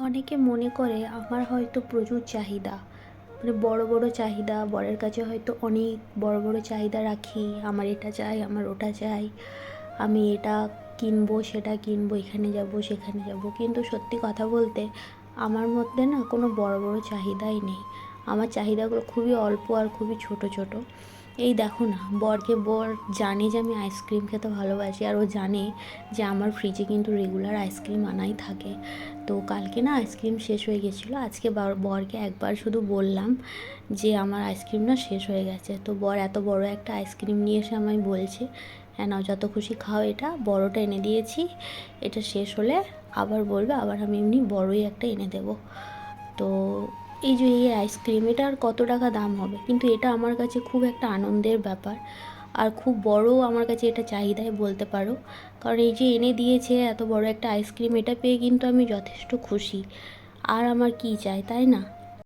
অনেকে মনে করে আমার হয়তো প্রচুর চাহিদা, মানে বড় বড় চাহিদা, বরের কাছে হয়তো অনেক বড় বড় চাহিদা রাখি। আমার এটা চাই, আমার ওটা চাই, আমি এটা কিনবো, সেটা কিনবো, এখানে যাব সেখানে যাব। কিন্তু সত্যি কথা বলতে আমার মধ্যে না কোনো বড় বড় চাহিদাই নেই। আমার চাহিদাগুলো খুবই অল্প আর খুবই ছোট ছোট। এই দেখো না, বর জানে যে আমি আইসক্রিম খেতে ভালোবাসি, আর ও জানে যে আমার ফ্রিজে কিন্তু রেগুলার আইসক্রিম আনাই থাকে। তো কালকে না আইসক্রিম শেষ হয়ে গেছিলো। আজকে বরকে একবার শুধু বললাম যে আমার আইসক্রিম না শেষ হয়ে গেছে। তো বর এত বড় একটা আইসক্রিম নিয়ে এসে আমায় বলছে, হ্যাঁ নাও যত খুশি খাও, এটা বড়টা এনে দিয়েছি, এটা শেষ হলে আবার বলবে, আবার আমি এমনি বড়ই একটা এনে দেবো। তো এই যে এই আইসক্রিম, এটা আর কত টাকা দাম হবে, কিন্তু এটা আমার কাছে খুব একটা আনন্দের ব্যাপার। আর খুব বড় আমার কাছে এটা চাহিদাই বলতে পারো। কারণ এই যে এনে দিয়েছে এত বড় একটা আইসক্রিম, এটা পেয়ে কিন্তু আমি যথেষ্ট খুশি। আর আমার কী চাই, তাই না?